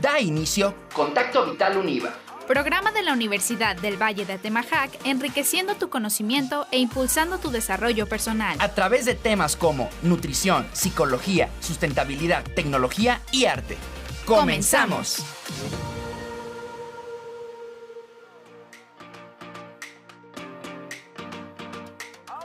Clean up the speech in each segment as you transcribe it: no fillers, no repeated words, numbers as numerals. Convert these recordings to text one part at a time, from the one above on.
Da inicio Contacto Vital Univa, programa de la Universidad del Valle de Atemajac, enriqueciendo tu conocimiento e impulsando tu desarrollo personal. a través de temas como nutrición, psicología, sustentabilidad, tecnología y arte. ¡Comenzamos!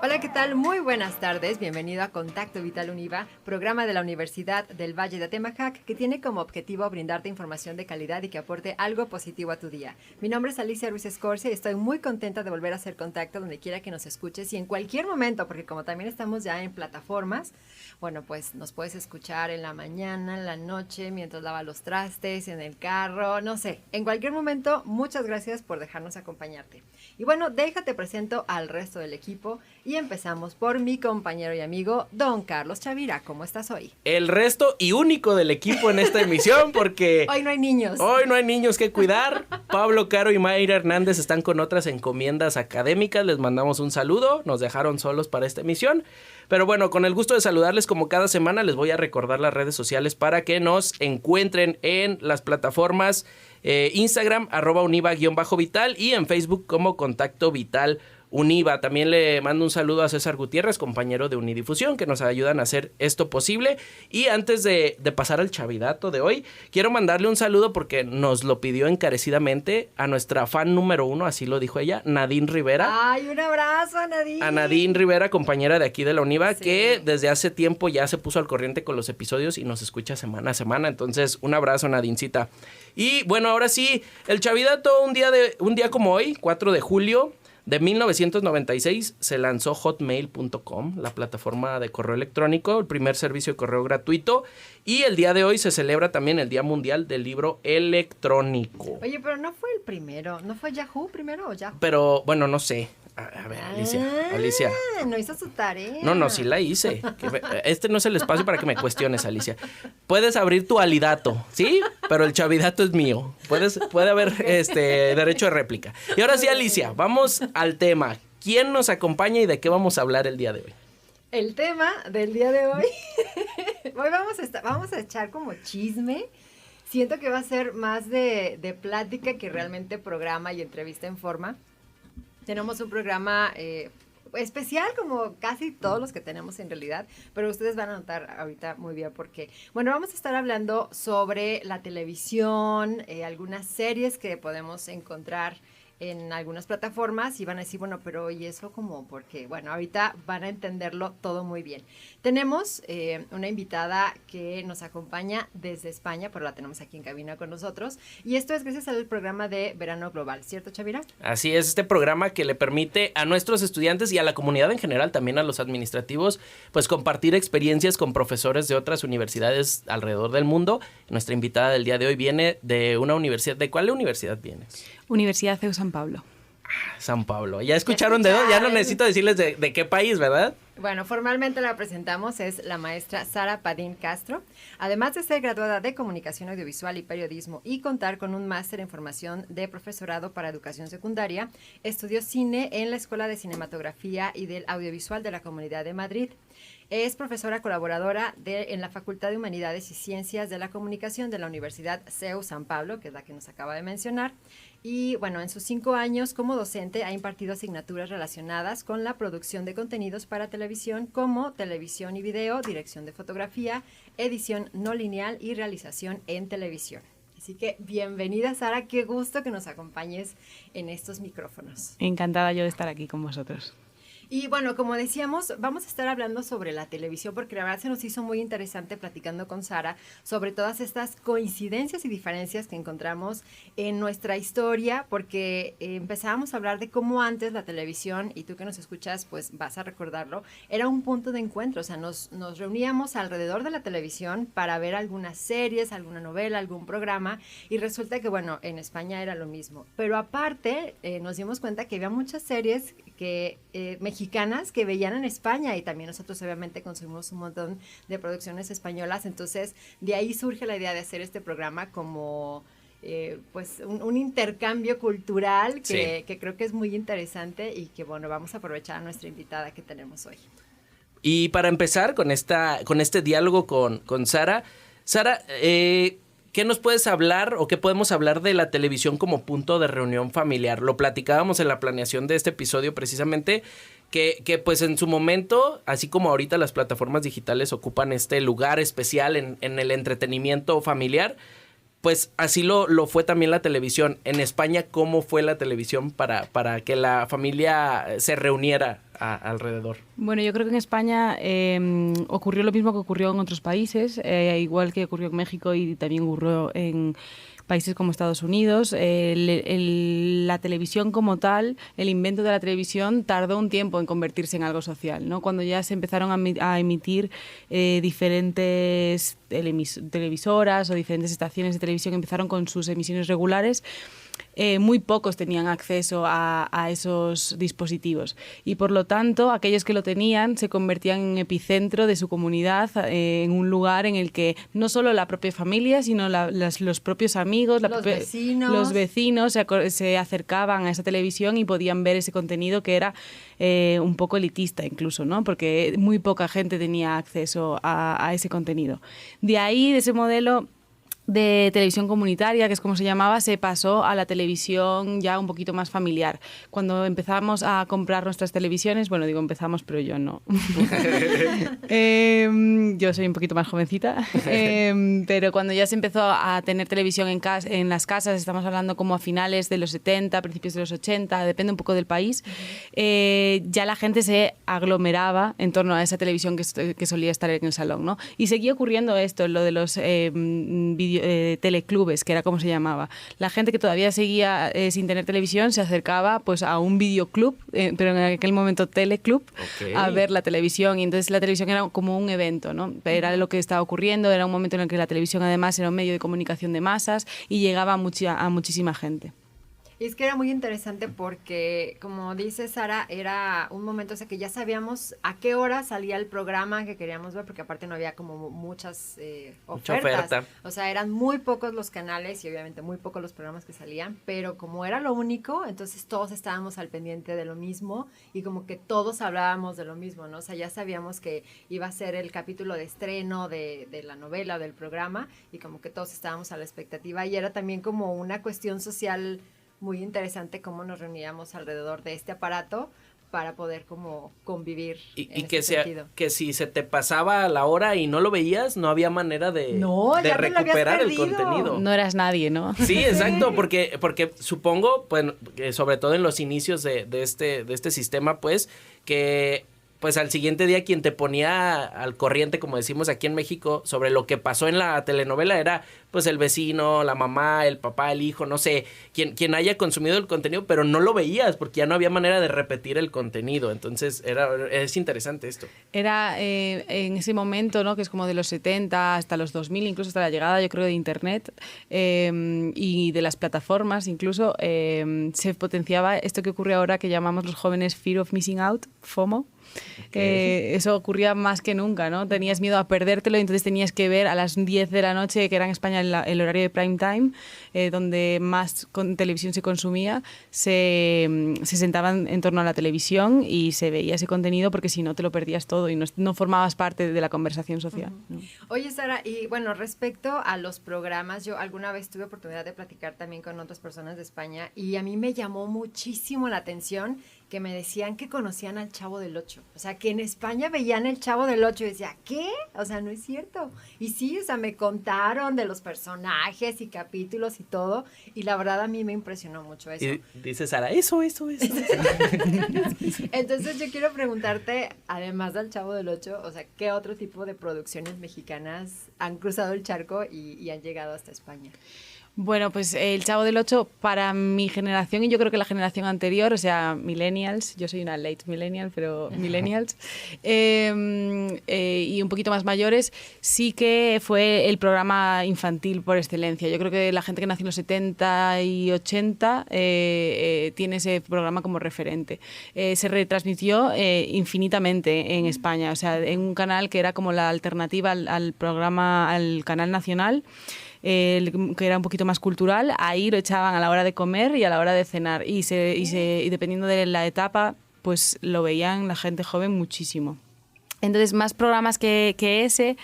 Hola, ¿qué tal? Muy buenas tardes. Bienvenido a Contacto Vital Univa, programa de la Universidad del Valle de Atemajac que tiene como objetivo brindarte información de calidad y que aporte algo positivo a tu día. Mi nombre es Alicia Ruiz Escorcia y estoy muy contenta de volver a hacer contacto donde quiera que nos escuches y en cualquier momento, porque como también estamos ya en plataformas, bueno, pues nos puedes escuchar en la mañana, en la noche, mientras lavas los trastes, en el carro, no sé, en cualquier momento. Muchas gracias por dejarnos acompañarte. Y bueno, déjate presento al resto del equipo y empezamos por mi compañero y amigo, don Carlos Chavira. ¿Cómo estás hoy? El resto y único del equipo en esta emisión, porque Hoy no hay niños. hoy no hay niños que cuidar. Pablo Caro y Mayra Hernández están con otras encomiendas académicas. Les mandamos un saludo. Nos dejaron solos para esta emisión. Pero bueno, con el gusto de saludarles como cada semana, les voy a recordar las redes sociales para que nos encuentren en las plataformas Instagram, @univa_vital y en Facebook como Contacto Vital Univa. También le mando un saludo a César Gutiérrez, compañero de Unidifusión, que nos ayudan a hacer esto posible. Y antes de pasar al chavidato de hoy, quiero mandarle un saludo porque nos lo pidió encarecidamente a nuestra fan número 1, así lo dijo ella, Nadine Rivera. Ay, un abrazo a Nadine. A Nadine Rivera, compañera de aquí de la Univa, Sí. que desde hace tiempo ya se puso al corriente con los episodios y nos escucha semana a semana. Entonces, un abrazo, Nadincita. Y bueno, ahora sí, el chavidato, un día como hoy, 4 de julio de 1996, se lanzó hotmail.com, la plataforma de correo electrónico, el primer servicio de correo gratuito. Y el día de hoy se celebra también el Día Mundial del Libro Electrónico. Oye, pero no fue el primero. ¿No fue Yahoo primero o Yahoo? Pero, bueno, no sé. A ver, Alicia. No hizo su tarea. No, sí la hice. Este no es el espacio para que me cuestiones, Alicia. Puedes abrir tu alidato, ¿sí? Pero el chavidato es mío. Puede haber derecho de réplica. Y ahora sí, Alicia, vamos al tema. ¿Quién nos acompaña y de qué vamos a hablar el día de hoy? El tema del día de hoy. Hoy vamos a echar como chisme. Siento que va a ser más de plática que realmente programa y entrevista en forma. Tenemos un programa especial, como casi todos los que tenemos en realidad, pero ustedes van a notar ahorita muy bien por qué. Bueno, vamos a estar hablando sobre la televisión, algunas series que podemos encontrar en algunas plataformas y van a decir, bueno, pero ¿y eso cómo? Porque, bueno, ahorita van a entenderlo todo muy bien. Tenemos una invitada que nos acompaña desde España, pero la tenemos aquí en cabina con nosotros. Y esto es gracias al programa de Verano Global, ¿cierto, Chavira? Así es, este programa que le permite a nuestros estudiantes y a la comunidad en general, también a los administrativos, pues compartir experiencias con profesores de otras universidades alrededor del mundo. Nuestra invitada del día de hoy viene de una universidad. ¿De cuál universidad vienes? Universidad CEU San Pablo. San Pablo. ¿Ya escucharon de dónde? Ya no necesito decirles de qué país, ¿verdad? Bueno, formalmente la presentamos, es la maestra Sara Padín Castro. Además de ser graduada de Comunicación Audiovisual y Periodismo y contar con un máster en formación de profesorado para educación secundaria, estudió cine en la Escuela de Cinematografía y del Audiovisual de la Comunidad de Madrid. Es profesora colaboradora en la Facultad de Humanidades y Ciencias de la Comunicación de la Universidad CEU San Pablo, que es la que nos acaba de mencionar. Y bueno, en sus 5 años como docente ha impartido asignaturas relacionadas con la producción de contenidos para televisión, como televisión y video, dirección de fotografía, edición no lineal y realización en televisión. Así que bienvenida, Sara, qué gusto que nos acompañes en estos micrófonos. Encantada yo de estar aquí con vosotros. Y bueno, como decíamos, vamos a estar hablando sobre la televisión porque la verdad se nos hizo muy interesante platicando con Sara sobre todas estas coincidencias y diferencias que encontramos en nuestra historia, porque empezábamos a hablar de cómo antes la televisión, y tú que nos escuchas pues vas a recordarlo, era un punto de encuentro. O sea, nos reuníamos alrededor de la televisión para ver algunas series, alguna novela, algún programa, y resulta que bueno, en España era lo mismo. Pero aparte nos dimos cuenta que había muchas series que mexicanas que veían en España, y también nosotros obviamente consumimos un montón de producciones españolas. Entonces de ahí surge la idea de hacer este programa como pues un intercambio cultural que creo que es muy interesante y que bueno, vamos a aprovechar a nuestra invitada que tenemos hoy. Y para empezar con este diálogo con Sara, ¿qué nos puedes hablar o qué podemos hablar de la televisión como punto de reunión familiar? Lo platicábamos en la planeación de este episodio precisamente, que pues en su momento, así como ahorita las plataformas digitales ocupan este lugar especial en el entretenimiento familiar, pues así lo fue también la televisión. En España, ¿cómo fue la televisión para que la familia se reuniera alrededor? Bueno, yo creo que en España ocurrió lo mismo que ocurrió en otros países, igual que ocurrió en México y también ocurrió en países como Estados Unidos. La televisión como tal, el invento de la televisión tardó un tiempo en convertirse en algo social, ¿no? Cuando ya se empezaron a emitir diferentes televisoras o diferentes estaciones de televisión empezaron con sus emisiones regulares, muy pocos tenían acceso a esos dispositivos y por lo tanto aquellos que lo tenían se convertían en epicentro de su comunidad, en un lugar en el que no solo la propia familia sino los propios amigos, los vecinos se acercaban a esa televisión y podían ver ese contenido que era un poco elitista incluso, ¿no? Porque muy poca gente tenía acceso a ese contenido. De ahí, de ese modelo de televisión comunitaria, que es como se llamaba, se pasó a la televisión ya un poquito más familiar. Cuando empezamos a comprar nuestras televisiones, bueno, digo empezamos, pero yo no. Yo soy un poquito más jovencita, pero cuando ya se empezó a tener televisión en las casas, estamos hablando como a finales de los 70, principios de los 80, depende un poco del país, ya la gente se aglomeraba en torno a esa televisión que solía estar en el salón, ¿no? Y seguía ocurriendo esto, lo de los teleclubes, que era como se llamaba. La gente que todavía seguía sin tener televisión se acercaba pues a un videoclub, pero en aquel momento teleclub, a ver la televisión, y entonces la televisión era como un evento, ¿no? Era lo que estaba ocurriendo, era un momento en el que la televisión además era un medio de comunicación de masas y llegaba a muchísima gente. Y es que era muy interesante porque, como dice Sara, era un momento, o sea, que ya sabíamos a qué hora salía el programa que queríamos ver, porque aparte no había como muchas ofertas. Mucha oferta. O sea, eran muy pocos los canales y obviamente muy pocos los programas que salían, pero como era lo único, entonces todos estábamos al pendiente de lo mismo y como que todos hablábamos de lo mismo, ¿no? O sea, ya sabíamos que iba a ser el capítulo de estreno de la novela o del programa y como que todos estábamos a la expectativa y era también como una cuestión social muy interesante cómo nos reuníamos alrededor de este aparato para poder como convivir y que si se te pasaba la hora y no lo veías, no había manera de recuperar el contenido. No eras nadie, ¿no? Sí, exacto, porque supongo, bueno, que sobre todo en los inicios de este sistema, pues, que pues al siguiente día quien te ponía al corriente, como decimos aquí en México, sobre lo que pasó en la telenovela era pues el vecino, la mamá, el papá, el hijo, no sé, quien haya consumido el contenido, pero no lo veías porque ya no había manera de repetir el contenido. Entonces es interesante esto. Era en ese momento, ¿no? Que es como de los 70 hasta los 2000, incluso hasta la llegada, yo creo, de Internet y de las plataformas, incluso se potenciaba esto que ocurre ahora que llamamos los jóvenes Fear of Missing Out, FOMO. Eso ocurría más que nunca, ¿no? Tenías miedo a perdértelo y entonces tenías que ver a las 10 de la noche, que era en España el horario de prime time, donde más televisión se consumía, se sentaban en torno a la televisión y se veía ese contenido porque si no te lo perdías todo y no formabas parte de la conversación social, ¿no? Oye, Sara, y bueno, respecto a los programas, yo alguna vez tuve oportunidad de platicar también con otras personas de España y a mí me llamó muchísimo la atención que me decían que conocían al Chavo del Ocho. O sea, que en España veían el Chavo del Ocho y decía, ¿qué? O sea, no es cierto. Y sí, o sea, me contaron de los personajes y capítulos y todo. Y la verdad a mí me impresionó mucho eso. Y dice Sara, eso. Entonces yo quiero preguntarte, además del Chavo del Ocho, o sea, ¿qué otro tipo de producciones mexicanas han cruzado el charco y han llegado hasta España? Bueno, pues el Chavo del Ocho para mi generación y yo creo que la generación anterior, o sea, millennials, yo soy una late millennial, pero millennials, y un poquito más mayores, sí que fue el programa infantil por excelencia. Yo creo que la gente que nació en los 70 y 80 tiene ese programa como referente. Se retransmitió infinitamente en España, o sea, en un canal que era como la alternativa al programa, al canal nacional, que era un poquito más cultural. Ahí lo echaban a la hora de comer y a la hora de cenar y dependiendo de la etapa pues lo veían la gente joven muchísimo. Entonces más programas que ese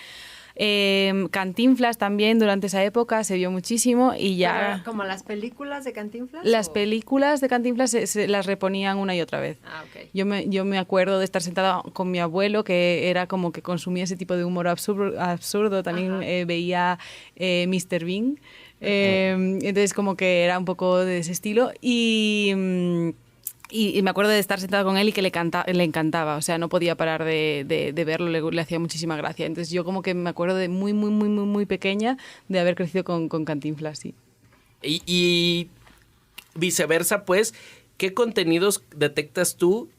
Cantinflas también durante esa época se vio muchísimo y ya... ¿Pero como las películas de Cantinflas? Las películas de Cantinflas se las reponían una y otra vez. Ah, ok. Yo me acuerdo de estar sentada con mi abuelo, que era como que consumía ese tipo de humor absurdo. También veía Mr. Bean. Entonces como que era un poco de ese estilo y me acuerdo de estar sentada con él y que le encantaba, o sea, no podía parar de verlo, le hacía muchísima gracia. Entonces yo como que me acuerdo de muy pequeña de haber crecido con Cantinflas, sí. Y viceversa, pues, ¿qué contenidos detectas tú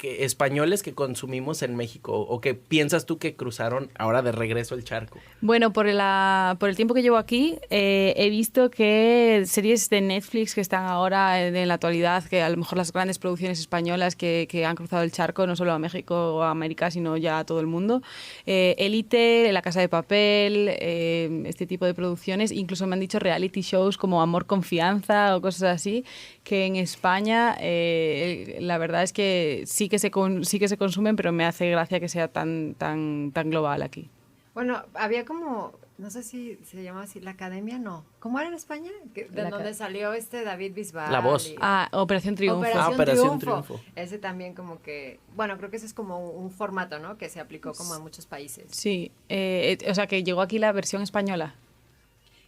españoles que consumimos en México o que piensas tú que cruzaron ahora de regreso el charco? Bueno, por el tiempo que llevo aquí, he visto que series de Netflix que están ahora en la actualidad, que a lo mejor las grandes producciones españolas que han cruzado el charco, no solo a México o a América, sino ya a todo el mundo. Élite, La Casa de Papel, este tipo de producciones. Incluso me han dicho reality shows como Amor, Confianza o cosas así, que en España la verdad es que sí que se consumen, pero me hace gracia que sea tan global aquí. Bueno, había como, no sé si se llamaba así, la Academia, no. ¿Cómo era en España? De donde salió David Bisbal. La Voz. Operación Triunfo. Operación Triunfo. Ese también como que, bueno, creo que ese es como un formato, ¿no? Que se aplicó como en muchos países. Sí, o sea que llegó aquí la versión española.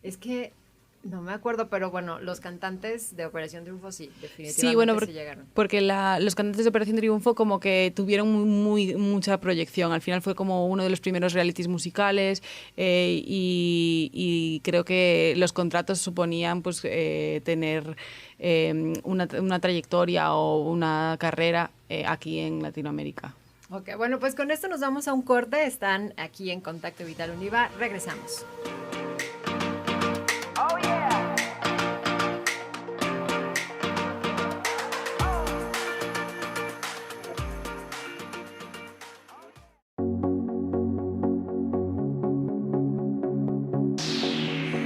Es que no me acuerdo, pero bueno, los cantantes de Operación Triunfo sí, definitivamente sí, bueno, sí llegaron. Porque los cantantes de Operación Triunfo como que tuvieron mucha proyección. Al final fue como uno de los primeros realities musicales y creo que los contratos suponían pues tener una trayectoria o una carrera aquí en Latinoamérica. Ok, bueno, pues con esto nos vamos a un corte. Están aquí en Contacto Vital Univa. Regresamos.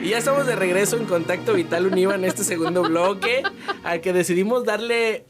Y ya estamos de regreso en Contacto Vital Univa en este segundo bloque, al que decidimos darle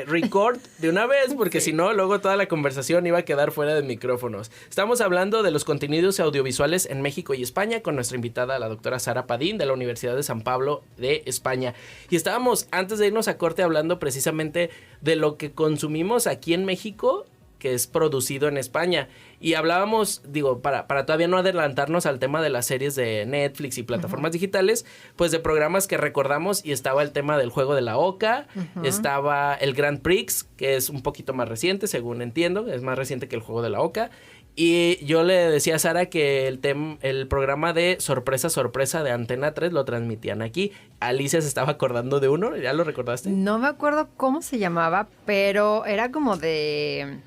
record de una vez, porque si no, luego toda la conversación iba a quedar fuera de micrófonos. Estamos hablando de los contenidos audiovisuales en México y España con nuestra invitada, la doctora Sara Padín, de la Universidad de San Pablo de España. Y estábamos, antes de irnos a corte, hablando precisamente de lo que consumimos aquí en México, que es producido en España. Y hablábamos, digo, para todavía no adelantarnos al tema de las series de Netflix y plataformas digitales, pues de programas que recordamos, y estaba el tema del Juego de la Oca, estaba el Grand Prix, que es un poquito más reciente, según entiendo, es más reciente que el Juego de la Oca. Y yo le decía a Sara que el programa de Sorpresa, Sorpresa de Antena 3 lo transmitían aquí. Alicia se estaba acordando de uno, ¿ya lo recordaste? No me acuerdo cómo se llamaba, pero era como de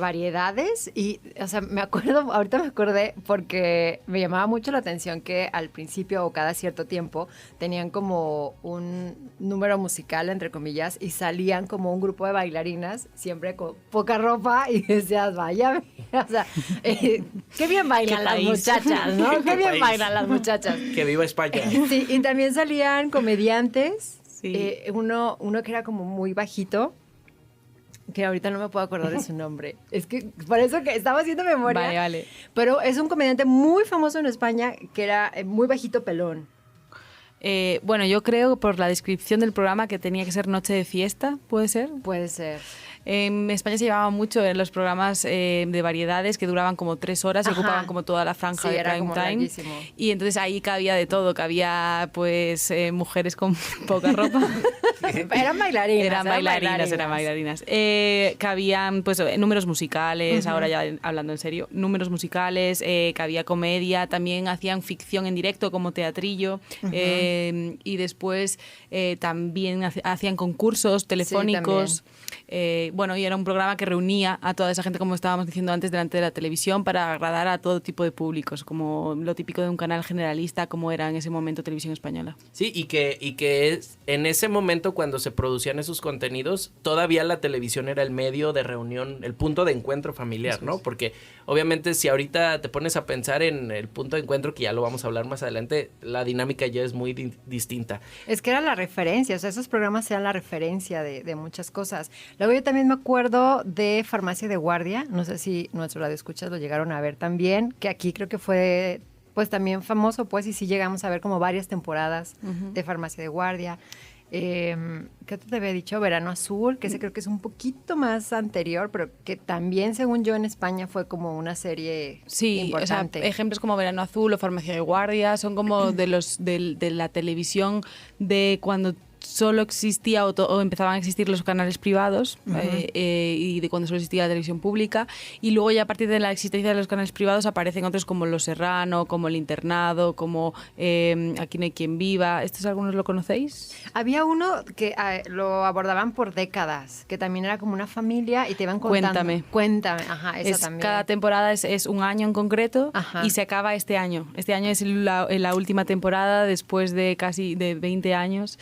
variedades y, o sea, ahorita me acordé porque me llamaba mucho la atención que al principio o cada cierto tiempo tenían como un número musical, entre comillas, y salían como un grupo de bailarinas, siempre con poca ropa, y decías, vaya, o sea, qué bien bailan las muchachas, ¿no? Qué bien bailan las muchachas. Que viva España. Sí, y también salían comediantes, Sí. uno que era como muy bajito, que ahorita no me puedo acordar de su nombre. Es que por eso que estaba haciendo memoria. Vale. Pero es un comediante muy famoso en España que era muy bajito, pelón. Bueno, yo creo por la descripción del programa que tenía que ser Noche de Fiesta, ¿puede ser? Puede ser. En España se llevaba mucho en los programas de variedades que duraban como 3 horas, Ajá. ocupaban como toda la franja Sí, de era prime como time. larguísimo. Y entonces ahí cabía de todo, cabía pues mujeres con poca ropa. Eran bailarinas. Eran bailarinas. Cabían pues números musicales, ahora ya hablando en serio, números musicales, cabía comedia, también hacían ficción en directo como teatrillo, y después también hacían concursos telefónicos. Bueno, y era un programa que reunía a toda esa gente, como estábamos diciendo antes, delante de la televisión para agradar a todo tipo de públicos, como lo típico de un canal generalista, como era en ese momento Televisión Española. Sí, y que en ese momento cuando se producían esos contenidos, todavía la televisión era el medio de reunión, el punto de encuentro familiar, ¿no? Porque obviamente si ahorita te pones a pensar en el punto de encuentro, que ya lo vamos a hablar más adelante, la dinámica ya es muy distinta. Es que era la referencia, o sea, esos programas eran la referencia de muchas cosas. Luego yo también me acuerdo de Farmacia de Guardia, no sé si nuestros radioescuchas lo llegaron a ver también, que aquí creo que fue pues también famoso, pues, y sí llegamos a ver como varias temporadas de Farmacia de Guardia. ¿Qué te había dicho? Verano Azul, que ese creo que es un poquito más anterior, pero que también, según yo, en España fue como una serie importante. O sea, ejemplos como Verano Azul o Farmacia de Guardia son como de la televisión de cuando solo existía o empezaban a existir los canales privados y de cuando solo existía la televisión pública, y luego ya a partir de la existencia de los canales privados aparecen otros como Los Serrano, como El Internado, como Aquí no hay quien viva. ¿Estos algunos lo conocéis? Había uno que lo abordaban por décadas, que también era como una familia y te iban contando. Cuéntame, ajá, esa también. Cada temporada es un año en concreto, ajá, y se acaba este año. Este año es la última temporada después de casi de 20 años.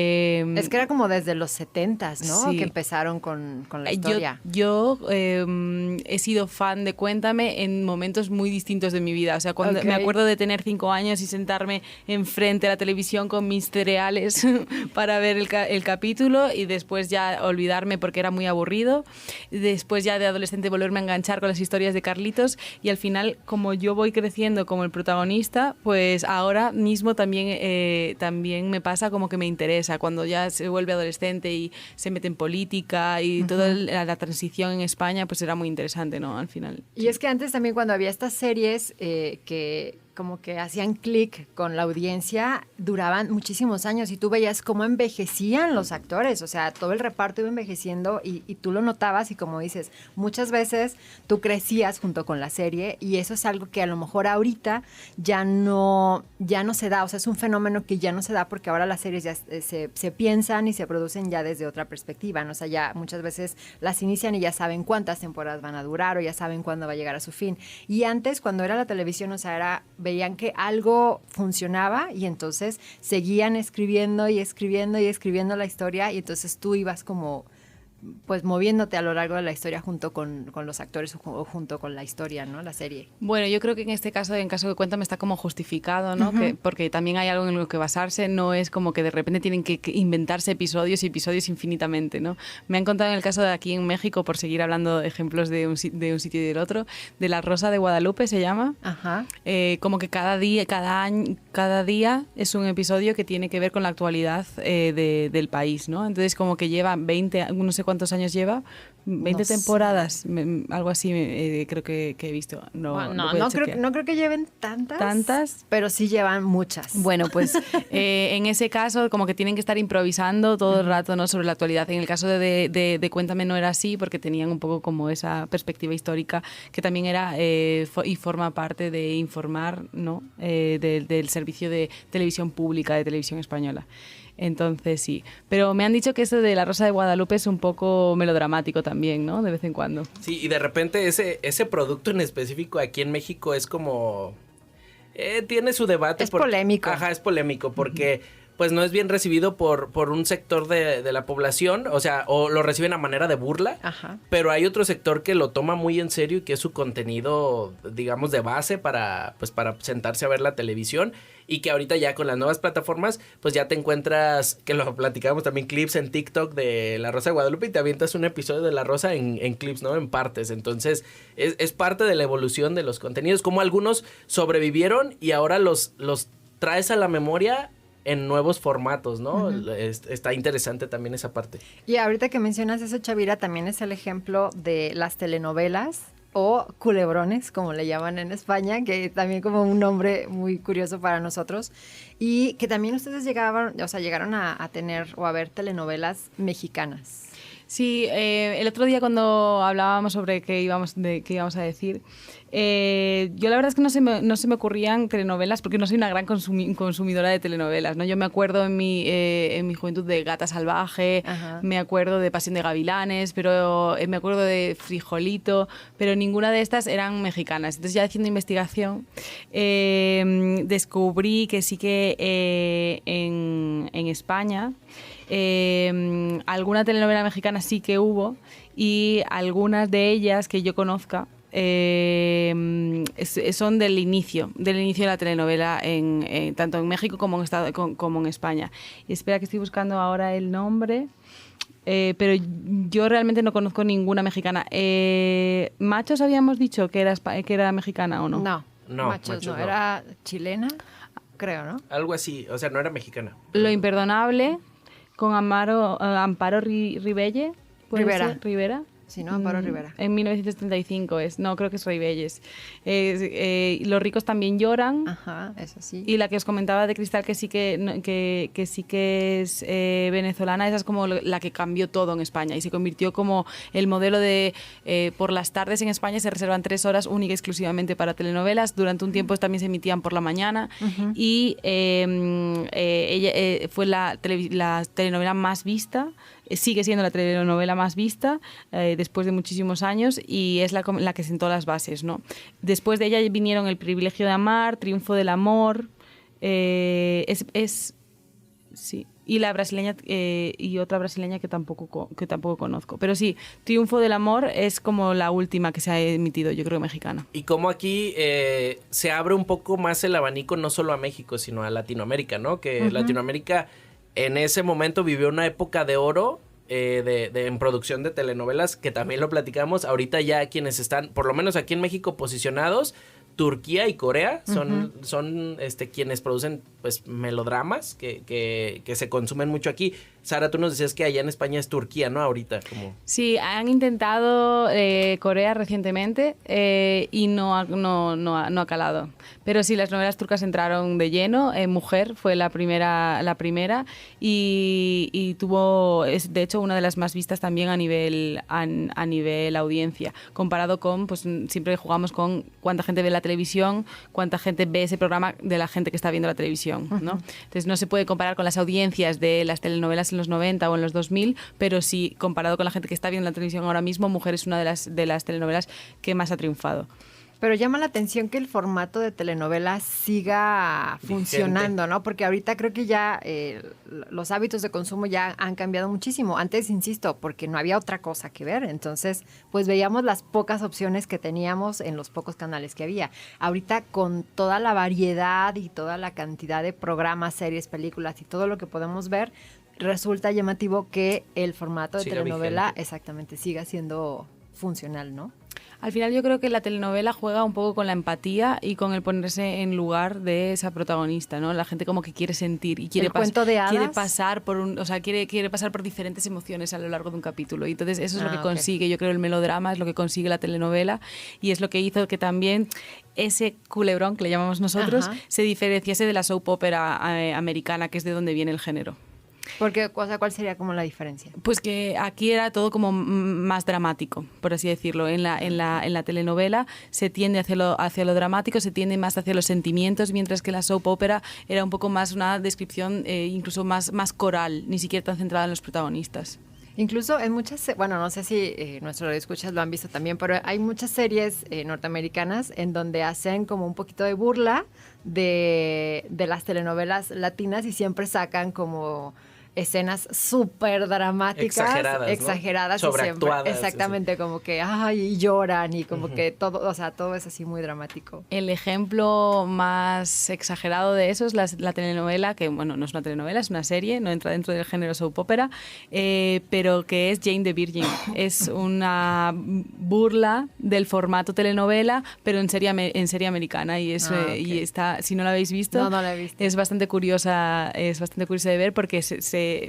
Es que era como desde los 70s, ¿no? Sí. Que empezaron con la historia. Yo he sido fan de Cuéntame en momentos muy distintos de mi vida. O sea, cuando me acuerdo de tener 5 años y sentarme enfrente a la televisión con mis cereales para ver el capítulo, y después ya olvidarme porque era muy aburrido. Después ya de adolescente volverme a enganchar con las historias de Carlitos, y al final, como yo voy creciendo como el protagonista, pues ahora mismo también me pasa como que me interesa. Cuando ya se vuelve adolescente y se mete en política y toda la transición en España, pues era muy interesante, ¿no? Al final. Y es que antes también, cuando había estas series que como que hacían clic con la audiencia, duraban muchísimos años y tú veías cómo envejecían los actores, o sea, todo el reparto iba envejeciendo y tú lo notabas, y como dices, muchas veces tú crecías junto con la serie, y eso es algo que a lo mejor ahorita ya no se da, o sea, es un fenómeno que ya no se da porque ahora las series ya se piensan y se producen ya desde otra perspectiva, ¿no? O sea, ya muchas veces las inician y ya saben cuántas temporadas van a durar o ya saben cuándo va a llegar a su fin. Y antes, cuando era la televisión, o sea, veían que algo funcionaba y entonces seguían escribiendo y escribiendo y escribiendo la historia, y entonces tú ibas como pues moviéndote a lo largo de la historia junto con los actores o junto con la historia, ¿no? La serie. Bueno, yo creo que en este caso, en caso de Cuéntame, está como justificado, ¿no? Porque también hay algo en lo que basarse, no es como que de repente tienen que inventarse episodios y episodios infinitamente, ¿no? Me han contado en el caso de aquí en México, por seguir hablando de ejemplos de un sitio y del otro, de La Rosa de Guadalupe se llama. Ajá. Como que cada día es un episodio que tiene que ver con la actualidad del país, ¿no? Entonces como que lleva 20, no sé cuántos años lleva, 20 no temporadas, sé. Algo así creo que he visto. No creo que lleven tantas, pero sí llevan muchas. Bueno, pues en ese caso como que tienen que estar improvisando todo el rato, ¿no? Sobre la actualidad. En el caso de Cuéntame no era así, porque tenían un poco como esa perspectiva histórica que también era y forma parte de informar, ¿no? Del servicio de televisión pública, de televisión española. Entonces sí, pero me han dicho que eso de La Rosa de Guadalupe es un poco melodramático también, ¿no? De vez en cuando. Sí, y de repente ese producto en específico aquí en México es como... tiene su debate. Es polémico. Ajá, es polémico porque... pues no es bien recibido por un sector de la población, o sea, o lo reciben a manera de burla, ajá, pero hay otro sector que lo toma muy en serio y que es su contenido, digamos, de base para sentarse a ver la televisión, y que ahorita ya con las nuevas plataformas, pues ya te encuentras, que lo platicábamos también, clips en TikTok de La Rosa de Guadalupe y te avientas un episodio de La Rosa en clips, ¿no? En partes. Entonces, es parte de la evolución de los contenidos, como algunos sobrevivieron y ahora los traes a la memoria en nuevos formatos, ¿no? Está interesante también esa parte. Y ahorita que mencionas eso, Chavira, también es el ejemplo de las telenovelas o culebrones, como le llaman en España, que también como un nombre muy curioso para nosotros, y que también ustedes llegaron a tener o a ver telenovelas mexicanas. Sí, el otro día cuando hablábamos sobre qué íbamos a decir, yo la verdad es que no se me ocurrían telenovelas porque no soy una gran consumidora de telenovelas, ¿no? Yo me acuerdo en mi juventud de Gata Salvaje, ajá, me acuerdo de Pasión de Gavilanes, pero me acuerdo de Frijolito, pero ninguna de estas eran mexicanas. Entonces ya haciendo investigación descubrí que sí que en España alguna telenovela mexicana sí que hubo, y algunas de ellas que yo conozca son del inicio de la telenovela tanto en México como en España. Y espera que estoy buscando ahora el nombre, pero yo realmente no conozco ninguna mexicana. ¿Machos habíamos dicho que era mexicana o no? No. No, Machos no, era chilena, creo, ¿no? Algo así, o sea, no era mexicana. Lo imperdonable con Amparo Rivelle. Rivera. Sí, ¿no? Amparo Rivera. En 1935 es. No, creo que es Ribelles. Los ricos también lloran. Ajá, eso sí. Y la que os comentaba de Cristal, que sí que sí que es venezolana, esa es como la que cambió todo en España y se convirtió como el modelo de por las tardes en España se reservan 3 horas única y exclusivamente para telenovelas. Durante un tiempo también se emitían por la mañana y ella fue la telenovela más vista. Sigue siendo la telenovela más vista después de muchísimos años y es la que sentó las bases, ¿no? Después de ella vinieron El privilegio de amar, Triunfo del amor, sí, y la brasileña y otra brasileña que tampoco conozco, pero sí, Triunfo del amor es como la última que se ha emitido, yo creo, mexicana. Y como aquí se abre un poco más el abanico no solo a México sino a Latinoamérica, ¿no? Que Latinoamérica en ese momento vivió una época de oro en producción de telenovelas, que también lo platicamos. Ahorita ya quienes están, por lo menos aquí en México, posicionados, Turquía y Corea son quienes producen pues melodramas que se consumen mucho aquí. Sara, tú nos decías que allá en España es Turquía, ¿no? Ahorita como... Sí, han intentado Corea recientemente y no ha calado. Pero sí, las novelas turcas entraron de lleno. Mujer fue la primera y tuvo, es de hecho una de las más vistas también a nivel audiencia. Comparado con, pues siempre jugamos con cuánta gente ve la televisión, cuánta gente ve ese programa de la gente que está viendo la televisión, ¿no? Entonces no se puede comparar con las audiencias de las telenovelas en los 90 o en los 2000, pero sí, comparado con la gente que está viendo la televisión ahora mismo, Mujer es una de las telenovelas que más ha triunfado. Pero llama la atención que el formato de telenovela siga funcionando, ¿no? Porque ahorita creo que ya los hábitos de consumo ya han cambiado muchísimo. Antes, insisto, porque no había otra cosa que ver. Entonces, pues veíamos las pocas opciones que teníamos en los pocos canales que había. Ahorita, con toda la variedad y toda la cantidad de programas, series, películas y todo lo que podemos ver, resulta llamativo que el formato de telenovela exactamente siga siendo funcional, ¿no? Al final yo creo que la telenovela juega un poco con la empatía y con el ponerse en lugar de esa protagonista, ¿no? La gente como que quiere sentir y quiere pasar por quiere pasar por diferentes emociones a lo largo de un capítulo. Y entonces eso es lo que consigue, yo creo, el melodrama es lo que consigue la telenovela y es lo que hizo que también ese culebrón que le llamamos nosotros se diferenciase de la soap opera americana, que es de donde viene el género. Porque, o sea, ¿cuál sería como la diferencia? Pues que aquí era todo como más dramático, por así decirlo. En la telenovela se tiende hacia lo dramático, se tiende más hacia los sentimientos, mientras que la soap opera era un poco más una descripción incluso más coral, ni siquiera tan centrada en los protagonistas. Incluso en muchas, bueno, no sé si nuestros escuchas lo han visto también, pero hay muchas series norteamericanas en donde hacen como un poquito de burla de las telenovelas latinas y siempre sacan como escenas súper dramáticas, exageradas ¿no? Sobreactuadas. Exactamente, como que y lloran y como que todo, o sea, todo es así muy dramático. El ejemplo más exagerado de eso es la telenovela, que bueno, no es una telenovela, es una serie, no entra dentro del género soap opera, pero que es Jane the Virgin. Es una burla del formato telenovela, pero en serie americana y y está, si no la habéis visto, no la he visto. Es bastante curiosa de ver porque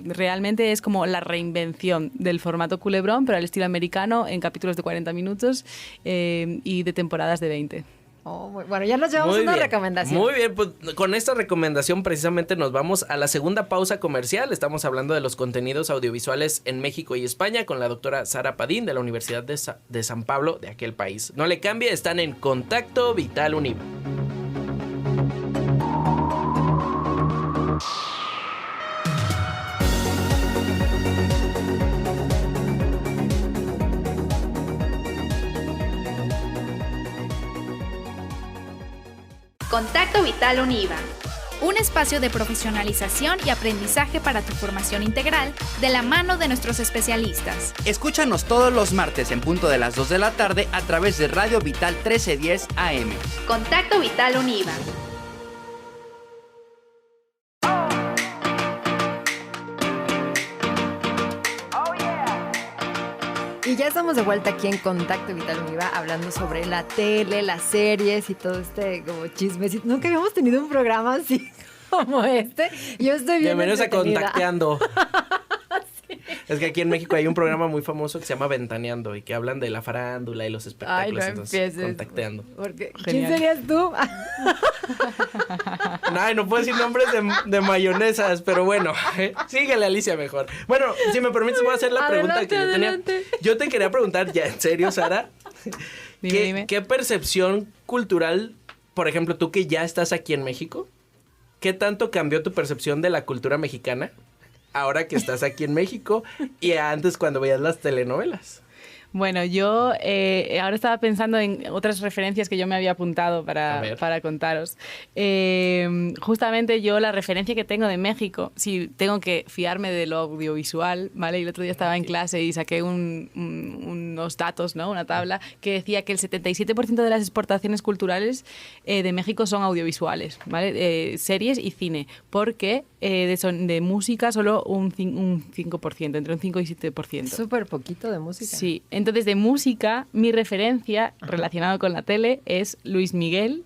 realmente es como la reinvención del formato culebrón, pero al estilo americano, en capítulos de 40 minutos y de temporadas de 20. Bueno, ya nos llevamos una recomendación. Muy bien, pues con esta recomendación precisamente nos vamos a la segunda pausa comercial. Estamos hablando de los contenidos audiovisuales en México y España con la doctora Sara Padín de la Universidad de San Pablo de aquel país. No le cambie, están en Contacto Vital Univa. Contacto Vital Univa, un espacio de profesionalización y aprendizaje para tu formación integral de la mano de nuestros especialistas. Escúchanos todos los martes en punto de las 2 de la tarde a través de Radio Vital 1310 AM. Contacto Vital Univa. Y ya estamos de vuelta aquí en Contacto Vital Univa hablando sobre la tele, las series y todo este como chismecito. Nunca habíamos tenido un programa así como este. Yo estoy bien Bienvenidos a entretenida. Contacteando. Sí. Es que aquí en México hay un programa muy famoso que se llama Ventaneando y que hablan de la farándula y los espectáculos. Ay, no entonces, empieces. Contacteando. Porque, ¿quién Genial. serías tú? Ay, no puedo decir nombres de mayonesas, pero bueno, síguele Alicia mejor. Bueno, si me permites voy a hacer la pregunta Adelante, que yo tenía. adelante. Yo te quería preguntar, ya en serio, Sara, Dime. ¿qué percepción cultural, por ejemplo, tú que ya estás aquí en México, qué tanto cambió tu percepción de la cultura mexicana ahora que estás aquí en México y antes cuando veías las telenovelas? Bueno, yo ahora estaba pensando en otras referencias que yo me había apuntado A ver. para contaros. Justamente yo la referencia que tengo de México, si tengo que fiarme de lo audiovisual, ¿vale? Y el otro día estaba en clase y saqué unos datos, ¿no? Una tabla que decía que el 77% de las exportaciones culturales de México son audiovisuales, ¿vale? Series y cine, porque de música solo un 5%, entre un 5 y 7%. Súper poquito de música. Sí, entonces de música, mi referencia relacionada con la tele es Luis Miguel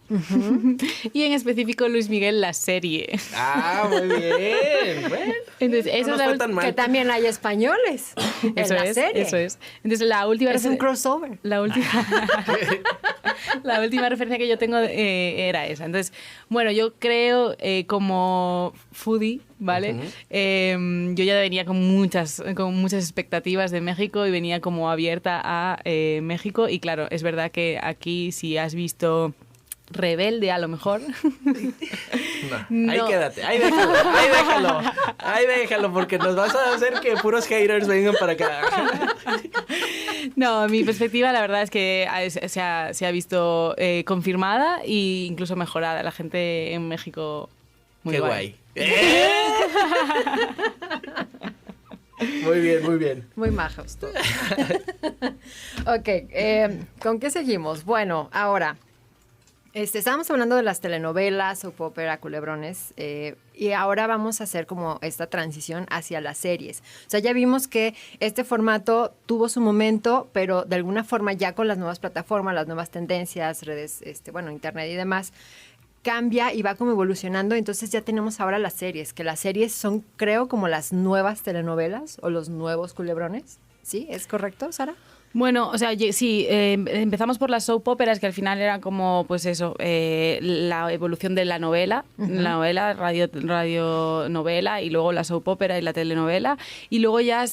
y en específico Luis Miguel la serie. Ah, muy bien. Bueno, Entonces, no esa nos es fue la tan mal. Que también hay españoles en la serie. Eso es. Entonces la última Es un crossover. La última, la última referencia que yo tengo era esa. Entonces, bueno, yo creo como foodie, ¿vale? Yo ya venía con muchas expectativas de México y venía como abierta a México. Y claro, es verdad que aquí si has visto Rebelde, a lo mejor. No, ahí No. quédate, ahí déjalo, porque nos vas a hacer que puros haters vengan para acá. No, mi perspectiva la verdad es que se ha visto confirmada e incluso mejorada. La gente en México muy Qué guay. Muy bien, muy bien. Muy majos todos. Ok, ¿con qué seguimos? Bueno, ahora, estábamos hablando de las telenovelas, soap opera, culebrones, y ahora vamos a hacer como esta transición hacia las series. O sea, ya vimos que este formato tuvo su momento, pero de alguna forma ya con las nuevas plataformas, las nuevas tendencias, redes, internet y demás, cambia y va como evolucionando. Entonces ya tenemos ahora las series, que las series son, creo, como las nuevas telenovelas o los nuevos culebrones. ¿Sí? ¿Es correcto, Sara? Bueno, o sea, sí, empezamos por las soap operas, que al final era como, pues eso, la evolución de la novela, la novela, radionovela, y luego la soap opera y la telenovela. Y luego ya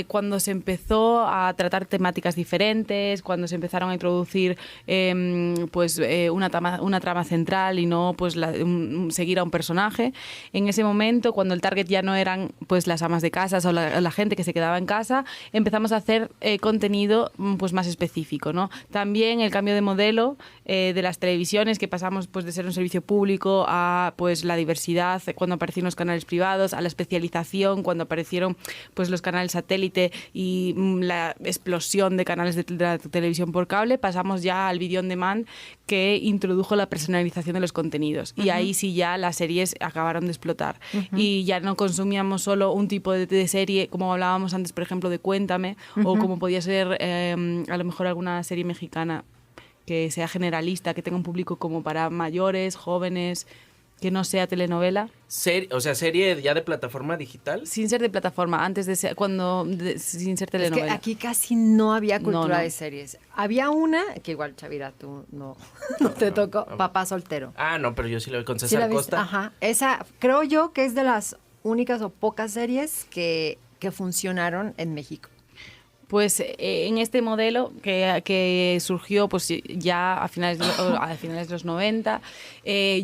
cuando se empezó a tratar temáticas diferentes, cuando se empezaron a introducir una trama central y no pues seguir a un personaje, en ese momento, cuando el target ya no eran pues las amas de casa o la gente que se quedaba en casa, empezamos a hacer contenido pues más específico, ¿no? También el cambio de modelo de las televisiones, que pasamos pues de ser un servicio público a pues la diversidad cuando aparecieron los canales privados, a la especialización cuando aparecieron pues los canales satélite y la explosión de canales de la televisión por cable, pasamos ya al video on demand, que introdujo la personalización de los contenidos. Y ahí sí ya las series acabaron de explotar. Y ya no consumíamos solo un tipo de serie, como hablábamos antes, por ejemplo, de Cuéntame, o como podía ser a lo mejor alguna serie mexicana que sea generalista, que tenga un público como para mayores, jóvenes, que no sea telenovela. Serie ya de plataforma digital. Sin ser de plataforma, antes de ser, sin ser telenovela. Es que aquí casi no había cultura No. de series. Había una, que igual, Chavira, tú no te tocó, Papá Soltero. Ah, no, pero yo sí lo vi con ¿Sí César la viste? Costa. Ajá. Esa, creo yo que es de las únicas o pocas series que funcionaron en México. Pues en este modelo que surgió pues ya a finales de los 90,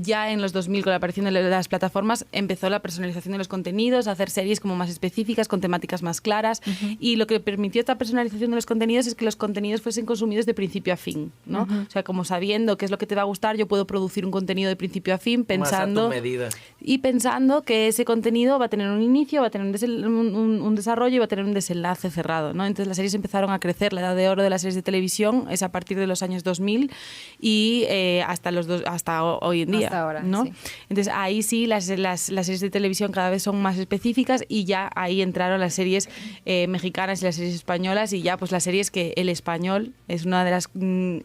ya en los 2000 con la aparición de las plataformas empezó la personalización de los contenidos, a hacer series como más específicas, con temáticas más claras, y lo que permitió esta personalización de los contenidos es que los contenidos fuesen consumidos de principio a fin, ¿no? O sea, como sabiendo qué es lo que te va a gustar, yo puedo producir un contenido de principio a fin pensando... Más a tu medida. Y pensando que ese contenido va a tener un inicio, va a tener un desarrollo y va a tener un desenlace cerrado, ¿no? Entonces las series empezaron a crecer. La edad de oro de las series de televisión es a partir de los años 2000 y hasta hoy en día. Hasta ahora, ¿no? sí. Entonces ahí sí las series de televisión cada vez son más específicas y ya ahí entraron las series mexicanas y las series españolas y ya pues las series que el español es una de las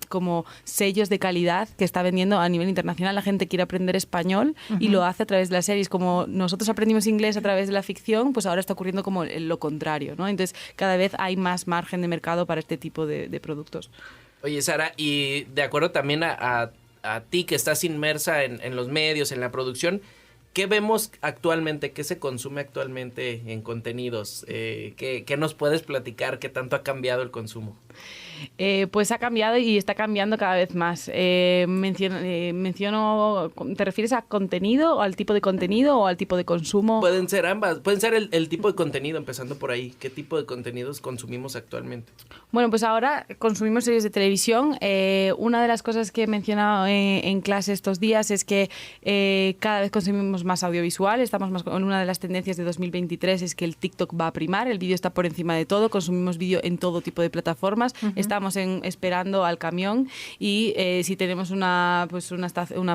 como sellos de calidad que está vendiendo a nivel internacional. La gente quiere aprender español y lo hace a través de las series. Como nosotros aprendimos inglés a través de la ficción, pues ahora está ocurriendo como lo contrario, ¿no? Entonces cada vez hay más margen de mercado para este tipo de productos. Oye, Sara, y de acuerdo también a ti que estás inmersa en los medios, en la producción, ¿qué vemos actualmente? ¿Qué se consume actualmente en contenidos? ¿Qué nos puedes platicar? ¿Qué tanto ha cambiado el consumo? Pues ha cambiado y está cambiando cada vez más. Menciono, ¿te refieres a contenido o al tipo de contenido o al tipo de consumo? Pueden ser ambas. Pueden ser el tipo de contenido, empezando por ahí. ¿Qué tipo de contenidos consumimos actualmente? Bueno, pues ahora consumimos series de televisión. Una de las cosas que he mencionado en clase estos días es que cada vez consumimos más audiovisual. Estamos más con una de las tendencias de 2023 es que el TikTok va a primar. El vídeo está por encima de todo. Consumimos vídeo en todo tipo de plataformas. Estamos esperando al camión y si tenemos una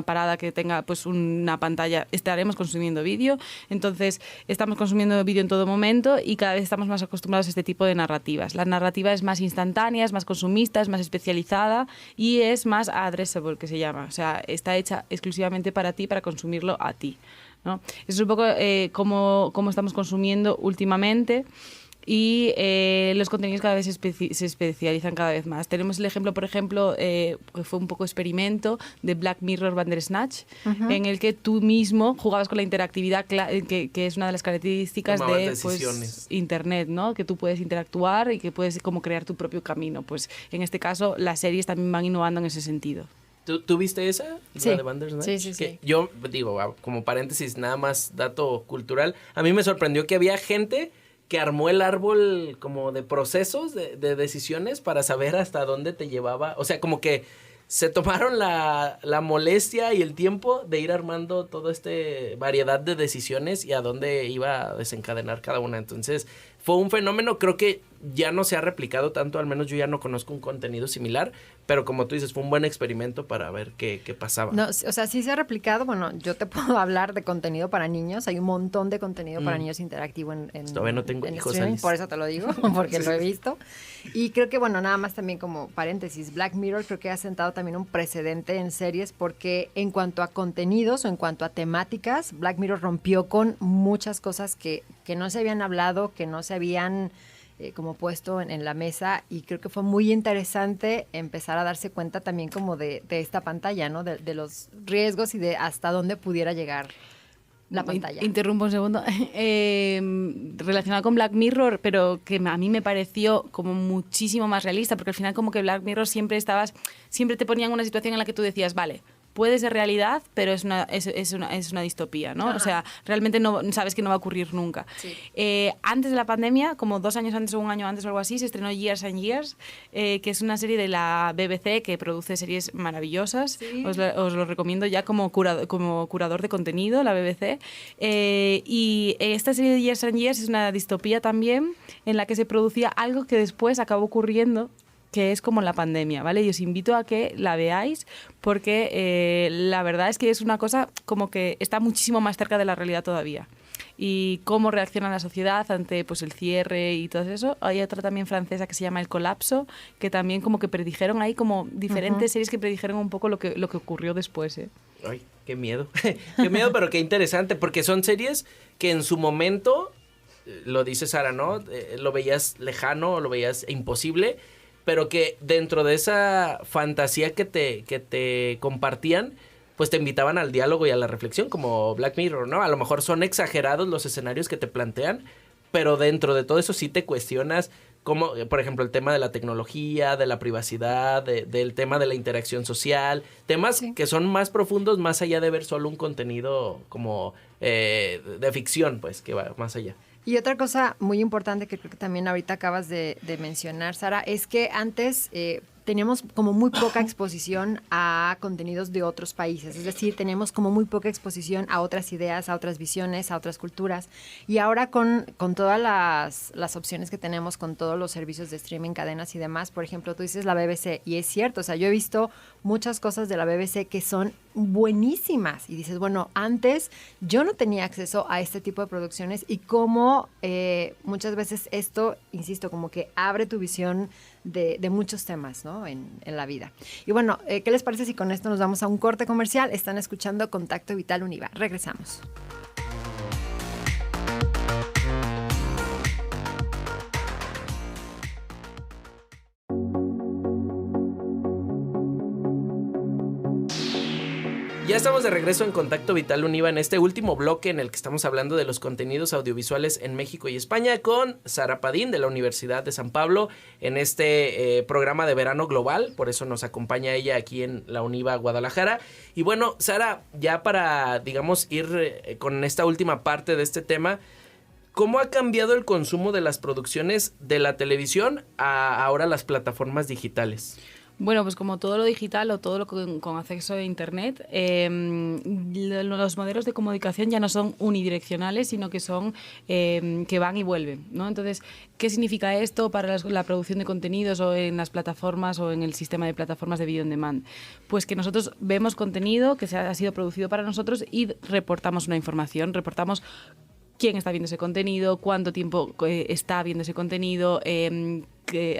parada que tenga pues una pantalla, estaremos consumiendo vídeo. Entonces, estamos consumiendo vídeo en todo momento y cada vez estamos más acostumbrados a este tipo de narrativas. La narrativa es más instantánea, es más consumista, es más especializada y es más addressable, que se llama. O sea, está hecha exclusivamente para ti, para consumirlo a ti, ¿no? Eso es un poco cómo estamos consumiendo últimamente. Y los contenidos cada vez se especializan cada vez más. Tenemos el ejemplo, por ejemplo, que fue un poco experimento de Black Mirror Bandersnatch, en el que tú mismo jugabas con la interactividad, que es una de las características de pues, Internet, ¿no? Que tú puedes interactuar y que puedes como crear tu propio camino. Pues en este caso, las series también van innovando en ese sentido. ¿Tú viste esa? Sí. ¿La de Bandersnatch? Sí. Yo digo, como paréntesis, nada más dato cultural, a mí me sorprendió que había gente que armó el árbol como de procesos, de decisiones para saber hasta dónde te llevaba. O sea, como que se tomaron la molestia y el tiempo de ir armando toda esta variedad de decisiones y a dónde iba a desencadenar cada una. Entonces, fue un fenómeno, creo que ya no se ha replicado tanto, al menos yo ya no conozco un contenido similar, pero como tú dices, fue un buen experimento para ver qué pasaba. No, o sea, sí se ha replicado. Bueno, yo te puedo hablar de contenido para niños. Hay un montón de contenido para niños interactivo en todavía no tengo hijos, streaming, por eso te lo digo, porque lo he visto. Y creo que, bueno, nada más también como paréntesis, Black Mirror creo que ha sentado también un precedente en series porque en cuanto a contenidos o en cuanto a temáticas, Black Mirror rompió con muchas cosas que no se habían hablado, que no se habían como puesto en la mesa, y creo que fue muy interesante empezar a darse cuenta también como de esta pantalla, ¿no? De los riesgos y de hasta dónde pudiera llegar la pantalla. Interrumpo un segundo. Relacionado con Black Mirror, pero que a mí me pareció como muchísimo más realista, porque al final como que Black Mirror siempre te ponían una situación en la que tú decías, vale, puede ser realidad, pero es una distopía, ¿no? Ajá. O sea, realmente no sabes que no va a ocurrir nunca. Sí. Antes de la pandemia, como 2 años antes o 1 año antes o algo así, se estrenó Years and Years, que es una serie de la BBC que produce series maravillosas. Sí. Os lo recomiendo ya como curador de contenido, la BBC. Y esta serie de Years and Years es una distopía también, en la que se producía algo que después acabó ocurriendo, que es como la pandemia, ¿vale? Y os invito a que la veáis porque la verdad es que es una cosa como que está muchísimo más cerca de la realidad todavía. Y cómo reacciona la sociedad ante pues el cierre y todo eso. Hay otra también francesa que se llama El Colapso, que también como que predijeron ahí como diferentes series que predijeron un poco lo que ocurrió después, ¿eh? Ay, qué miedo. Qué miedo, pero qué interesante, porque son series que en su momento, lo dice Sara, ¿no? Lo veías lejano, lo veías imposible, pero que dentro de esa fantasía que te compartían, pues te invitaban al diálogo y a la reflexión, como Black Mirror, ¿no? A lo mejor son exagerados los escenarios que te plantean, pero dentro de todo eso sí te cuestionas como, por ejemplo, el tema de la tecnología, de la privacidad, del tema de la interacción social, temas que son más profundos, más allá de ver solo un contenido como de ficción, pues, que va más allá. Y otra cosa muy importante que creo que también ahorita acabas de mencionar, Sara, es que antes teníamos como muy poca exposición a contenidos de otros países, es decir, teníamos como muy poca exposición a otras ideas, a otras visiones, a otras culturas. Y ahora con todas las opciones que tenemos, con todos los servicios de streaming, cadenas y demás, por ejemplo, tú dices la BBC, y es cierto, o sea, yo he visto muchas cosas de la BBC que son buenísimas, y dices, bueno, antes yo no tenía acceso a este tipo de producciones, y cómo muchas veces esto, insisto, como que abre tu visión de muchos temas, ¿no? en la vida. Y bueno, ¿qué les parece si con esto nos vamos a un corte comercial? Están escuchando Contacto Vital Univa. Regresamos. Ya estamos de regreso en Contacto Vital Univa en este último bloque en el que estamos hablando de los contenidos audiovisuales en México y España con Sara Padín de la Universidad de San Pablo en este programa de verano global, por eso nos acompaña ella aquí en la Univa Guadalajara. Y bueno, Sara, ya para, digamos, ir con esta última parte de este tema, ¿cómo ha cambiado el consumo de las producciones de la televisión a ahora las plataformas digitales? Bueno, pues como todo lo digital o todo lo con acceso a Internet, los modelos de comunicación ya no son unidireccionales, sino que son que van y vuelven, ¿no? Entonces, ¿qué significa esto para la producción de contenidos o en las plataformas o en el sistema de plataformas de video on demand? Pues que nosotros vemos contenido que ha sido producido para nosotros y reportamos una información, reportamos quién está viendo ese contenido, cuánto tiempo está viendo ese contenido,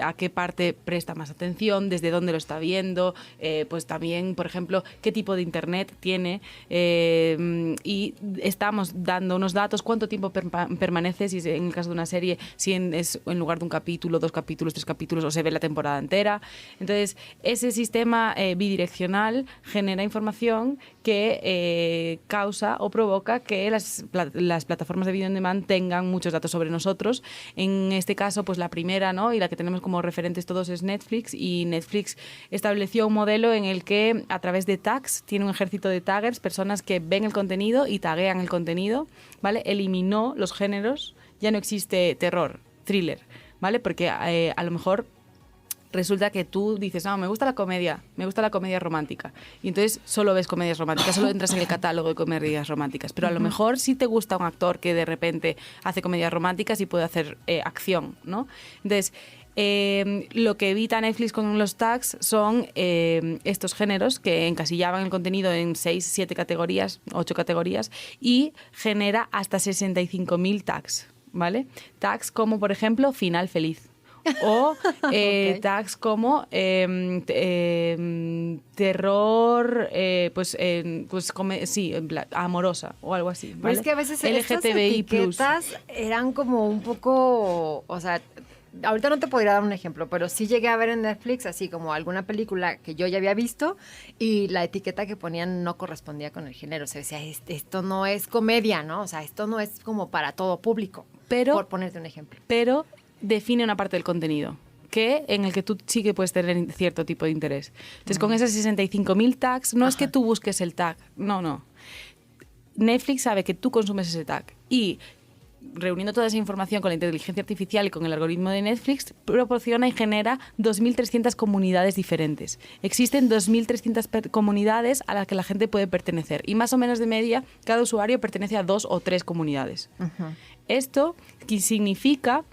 a qué parte presta más atención, desde dónde lo está viendo, pues también, por ejemplo, qué tipo de internet tiene, y estamos dando unos datos, cuánto tiempo permanece, si en el caso de una serie, si es en lugar de un capítulo, 2 capítulos, 3 capítulos, o se ve la temporada entera. Entonces, ese sistema bidireccional genera información que causa o provoca que las plataformas de video on demand tengan muchos datos sobre nosotros. En este caso, pues la primera, ¿no?, y la que tenemos como referentes todos es Netflix, y Netflix estableció un modelo en el que a través de tags, tiene un ejército de taggers, personas que ven el contenido y taguean el contenido, ¿vale? Eliminó los géneros, ya no existe terror, thriller, ¿vale? Porque a lo mejor resulta que tú dices, no, me gusta la comedia romántica, y entonces solo ves comedias románticas, solo entras en el catálogo de comedias románticas, pero a lo mejor sí te gusta un actor que de repente hace comedias románticas y puede hacer acción, ¿no? Entonces, lo que evita Netflix con los tags son estos géneros que encasillaban el contenido en 6, 7 categorías, 8 categorías, y genera hasta 65.000 tags, ¿vale? Tags como, por ejemplo, final feliz. O okay, tags como terror, amorosa o algo así, ¿vale? Pero es que a veces LGTBI+. Estas etiquetas eran como un poco, o sea, ahorita no te podría dar un ejemplo, pero sí llegué a ver en Netflix así como alguna película que yo ya había visto y la etiqueta que ponían no correspondía con el género. O sea, decía, esto no es comedia, ¿no? O sea, esto no es como para todo público, por ponerte un ejemplo. Pero define una parte del contenido en el que tú sí que puedes tener cierto tipo de interés. Entonces, con esas 65.000 tags, no es que tú busques el tag, no. Netflix sabe que tú consumes ese tag y, reuniendo toda esa información con la inteligencia artificial y con el algoritmo de Netflix, proporciona y genera 2.300 comunidades diferentes. Existen 2.300 comunidades a las que la gente puede pertenecer y más o menos de media cada usuario pertenece a 2 o 3 comunidades. Esto significa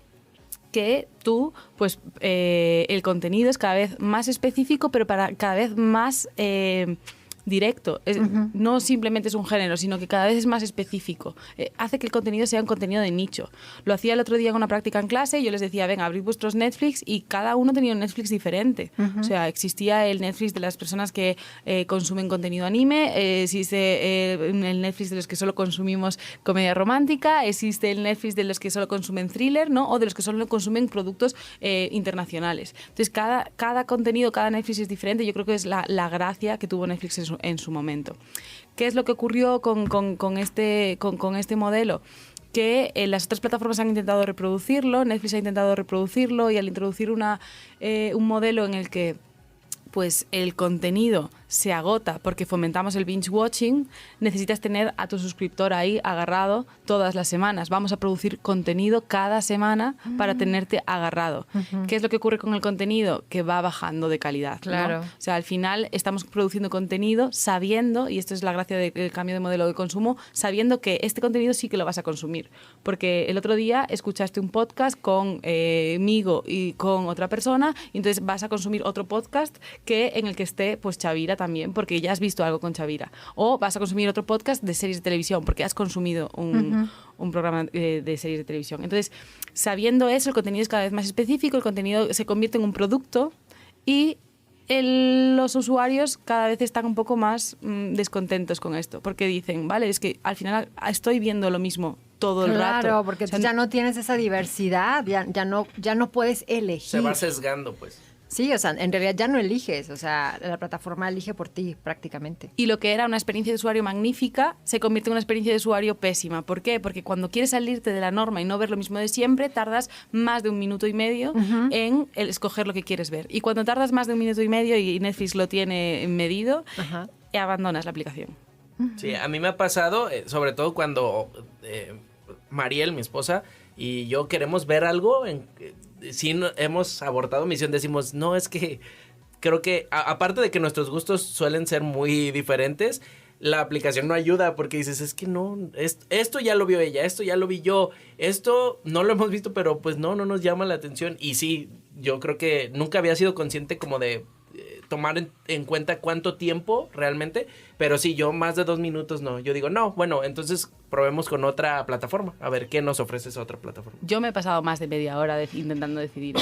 que tú, pues, el contenido es cada vez más específico, pero cada vez más directo. No simplemente es un género, sino que cada vez es más específico. Hace que el contenido sea un contenido de nicho. Lo hacía el otro día en una práctica en clase, yo les decía, venga, abrid vuestros Netflix, y cada uno tenía un Netflix diferente. O sea, existía el Netflix de las personas que consumen contenido anime, existe el Netflix de los que solo consumimos comedia romántica, existe el Netflix de los que solo consumen thriller, ¿no? O de los que solo consumen productos internacionales. Entonces, cada contenido, cada Netflix es diferente. Yo creo que es la gracia que tuvo Netflix en su momento. ¿Qué es lo que ocurrió con este modelo? Que las otras plataformas han intentado reproducirlo, Netflix ha intentado reproducirlo, y al introducir un modelo en el que, pues, el contenido se agota porque fomentamos el binge watching, necesitas tener a tu suscriptor ahí agarrado todas las semanas. Vamos a producir contenido cada semana para tenerte agarrado. ¿Qué es lo que ocurre con el contenido? Que va bajando de calidad, Claro. ¿no? O sea, al final estamos produciendo contenido sabiendo, y esto es la gracia del cambio de modelo de consumo, sabiendo que este contenido sí que lo vas a consumir. Porque el otro día escuchaste un podcast conmigo y con otra persona, y entonces vas a consumir otro podcast en el que esté pues Chavira también, porque ya has visto algo con Chavira. O vas a consumir otro podcast de series de televisión, porque has consumido un programa de series de televisión. Entonces, sabiendo eso, el contenido es cada vez más específico, el contenido se convierte en un producto y los usuarios cada vez están un poco más descontentos con esto, porque dicen, vale, es que al final estoy viendo lo mismo todo el rato. Claro, porque O sea, ya no tienes esa diversidad, ya no puedes elegir. Se va sesgando, pues. Sí, o sea, en realidad ya no eliges, o sea, la plataforma elige por ti prácticamente. Y lo que era una experiencia de usuario magnífica se convierte en una experiencia de usuario pésima. ¿Por qué? Porque cuando quieres salirte de la norma y no ver lo mismo de siempre, tardas más de 1 minuto y medio en escoger lo que quieres ver. Y cuando tardas más de 1 minuto y medio, y Netflix lo tiene medido, abandonas la aplicación. Sí, a mí me ha pasado, sobre todo cuando Mariel, mi esposa, y yo queremos ver algo, si hemos abortado misión, decimos, no, es que creo que, aparte de que nuestros gustos suelen ser muy diferentes, la aplicación no ayuda porque dices, es que no, esto ya lo vio ella, esto ya lo vi yo, esto no lo hemos visto, pero pues no nos llama la atención. Y sí, yo creo que nunca había sido consciente como de tomar en cuenta cuánto tiempo realmente, pero sí, yo más de 2 minutos no. Yo digo, no, bueno, entonces probemos con otra plataforma, a ver qué nos ofrece esa otra plataforma. Yo me he pasado más de media hora intentando decidir.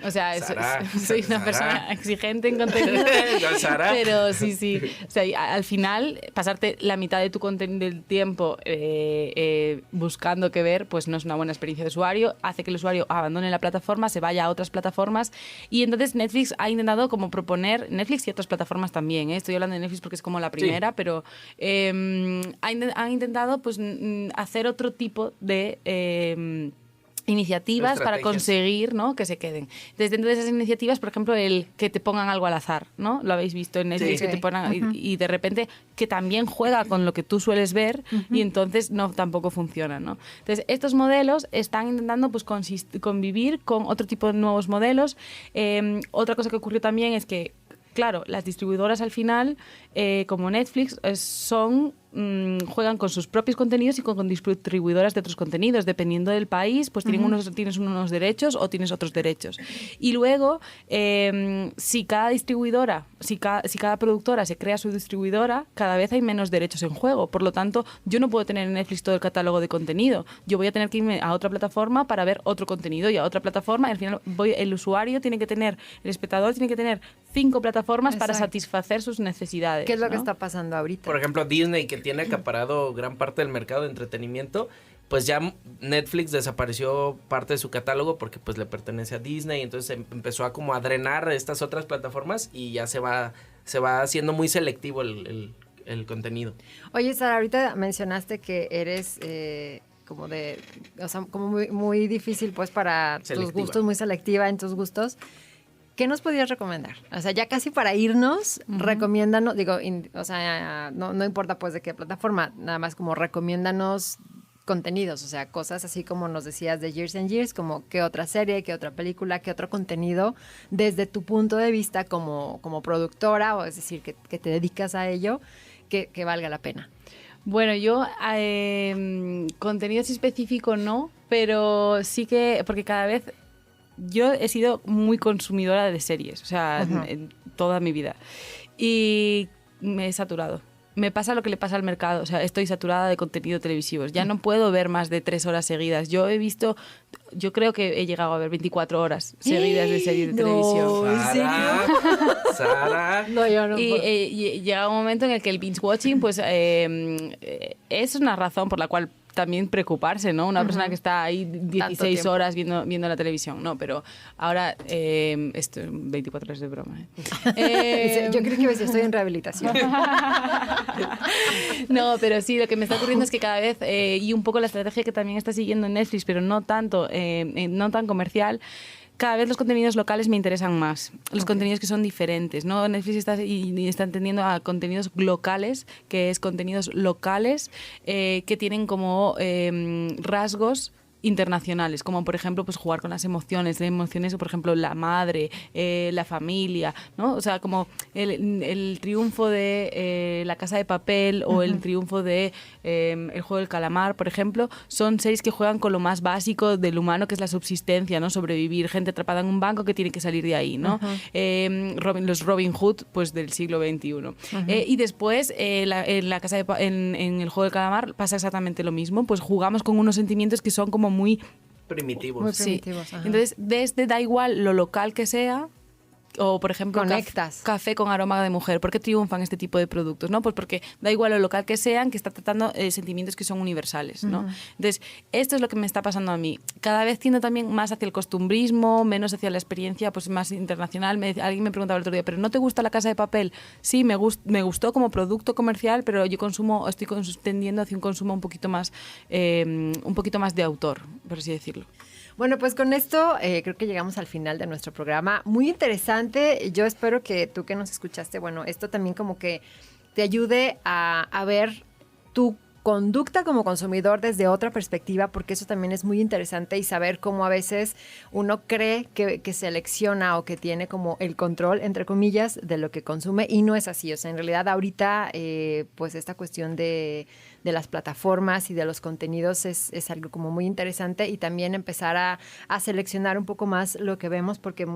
O sea, soy una persona exigente en contenido. Pero sí. O sea, al final, pasarte la mitad de tu del tiempo buscando qué ver, pues no es una buena experiencia de usuario, hace que el usuario abandone la plataforma, se vaya a otras plataformas, y entonces Netflix ha intentado como proponer, Netflix y otras plataformas también, estoy hablando de Netflix porque es como la primera, sí. Pero han intentado pues hacer otro tipo de iniciativas para conseguir, ¿no?, que se queden. Desde dentro de esas iniciativas, por ejemplo, el que te pongan algo al azar, ¿no? Lo habéis visto en Netflix, sí. Que te pongan, y de repente que también juega con lo que tú sueles ver, y entonces tampoco funciona, ¿no? Entonces, estos modelos están intentando pues convivir con otro tipo de nuevos modelos. Otra cosa que ocurrió también es que, claro, las distribuidoras al final, como Netflix, juegan con sus propios contenidos y con distribuidoras de otros contenidos. Dependiendo del país, pues tienes unos derechos o tienes otros derechos. Y luego, si cada distribuidora, si cada productora se crea su distribuidora, cada vez hay menos derechos en juego. Por lo tanto, yo no puedo tener en Netflix todo el catálogo de contenido. Yo voy a tener que irme a otra plataforma para ver otro contenido, y a otra plataforma, y al final el usuario tiene que tener, el espectador tiene que tener 5 plataformas. Exacto. Para satisfacer sus necesidades. ¿Qué es lo que ¿no? está pasando ahorita? Por ejemplo, Disney, que tiene acaparado gran parte del mercado de entretenimiento, pues ya Netflix desapareció parte de su catálogo porque pues le pertenece a Disney, entonces empezó a como a drenar estas otras plataformas y ya se va haciendo muy selectivo el contenido. Oye, Sara, ahorita mencionaste que eres como muy, muy difícil pues para tus gustos, muy selectiva en tus gustos. ¿Qué nos podrías recomendar? O sea, ya casi para irnos, recomiéndanos, no importa pues de qué plataforma, nada más como recomiéndanos contenidos, o sea, cosas así como nos decías de Years and Years, como qué otra serie, qué otra película, qué otro contenido, desde tu punto de vista como productora, o es decir, que te dedicas a ello, que valga la pena. Bueno, yo contenido específico no, pero sí que, porque cada vez yo he sido muy consumidora de series, o sea, en toda mi vida, y me he saturado. Me pasa lo que le pasa al mercado, o sea, estoy saturada de contenido televisivo. Ya no puedo ver más de 3 horas seguidas. Yo creo que he llegado a ver 24 horas seguidas de series de televisión. ¿En serio? Sara. No, yo no. Y llega un momento en el que el binge watching, pues, es una razón por la cual también preocuparse, ¿no? Una persona que está ahí 16 horas viendo la televisión. No, pero ahora esto 24 horas de broma. Yo creo que estoy en rehabilitación. No, pero sí, lo que me está ocurriendo es que cada vez, y un poco la estrategia que también está siguiendo en Netflix, pero no tanto, no tan comercial, cada vez los contenidos locales me interesan más, los contenidos que son diferentes, ¿no? Netflix está entendiendo a contenidos locales, que es contenidos locales que tienen como rasgos internacionales, como por ejemplo pues jugar con las emociones, por ejemplo la madre, la familia, ¿no? O sea, como el triunfo de La Casa de Papel o el triunfo de El Juego del Calamar, por ejemplo, son series que juegan con lo más básico del humano, que es la subsistencia, ¿no? Sobrevivir, gente atrapada en un banco que tiene que salir de ahí, ¿no? Los Robin Hood, pues del siglo XXI. Y después en El Juego del Calamar pasa exactamente lo mismo, pues jugamos con unos sentimientos que son como muy primitivos. Muy primitivos. Sí. Entonces, desde da igual lo local que sea, o por ejemplo café con aroma de mujer. ¿Por qué triunfan este tipo de productos? ¿No? Pues porque da igual lo local que sean, que está tratando sentimientos que son universales, ¿no? Entonces, esto es lo que me está pasando a mí. Cada vez tiendo también más hacia el costumbrismo, menos hacia la experiencia pues más internacional. Alguien me preguntaba el otro día, ¿pero no te gusta La Casa de Papel? Sí, me gustó como producto comercial, pero yo estoy tendiendo hacia un consumo un poquito más de autor, por así decirlo. Bueno, pues con esto creo que llegamos al final de nuestro programa. Muy interesante. Yo espero que tú que nos escuchaste, bueno, esto también como que te ayude a ver tu conducta como consumidor desde otra perspectiva, porque eso también es muy interesante, y saber cómo a veces uno cree que selecciona o que tiene como el control, entre comillas, de lo que consume, y no es así. O sea, en realidad ahorita pues esta cuestión de las plataformas y de los contenidos es algo como muy interesante, y también empezar a seleccionar un poco más lo que vemos, porque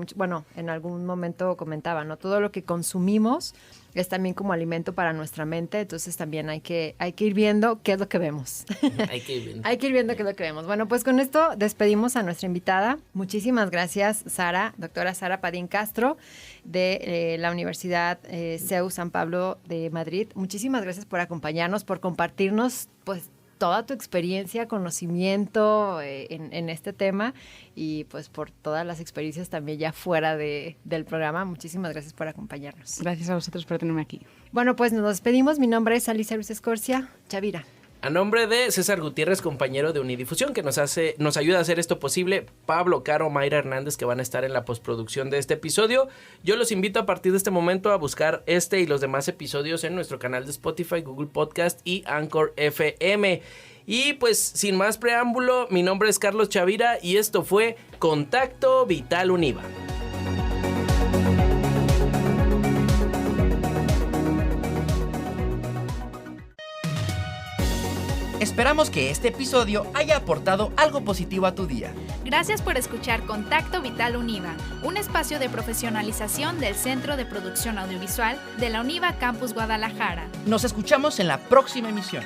en algún momento comentaba, ¿no? Todo lo que consumimos es también como alimento para nuestra mente, entonces también hay que ir viendo qué es lo que vemos. Hay que ir viendo. Hay que ir viendo qué es lo que vemos. Bueno, pues con esto despedimos a nuestra invitada. Muchísimas gracias, Sara, doctora Sara Padín Castro, de la Universidad CEU San Pablo de Madrid. Muchísimas gracias por acompañarnos, por compartirnos pues toda tu experiencia, conocimiento en este tema, y pues por todas las experiencias también ya fuera del programa. Muchísimas gracias por acompañarnos. Gracias a vosotros por tenerme aquí. Bueno, pues nos despedimos. Mi nombre es Alicia Ruiz Escorcia. Chavira. A nombre de César Gutiérrez, compañero de Unidifusión, que nos ayuda a hacer esto posible, Pablo Caro, Mayra Hernández, que van a estar en la postproducción de este episodio. Yo los invito a partir de este momento a buscar este y los demás episodios en nuestro canal de Spotify, Google Podcast y Anchor FM. Y pues sin más preámbulo, mi nombre es Carlos Chavira y esto fue Contacto Vital Univa. Esperamos que este episodio haya aportado algo positivo a tu día. Gracias por escuchar Contacto Vital Univa, un espacio de profesionalización del Centro de Producción Audiovisual de la UNIVA Campus Guadalajara. Nos escuchamos en la próxima emisión.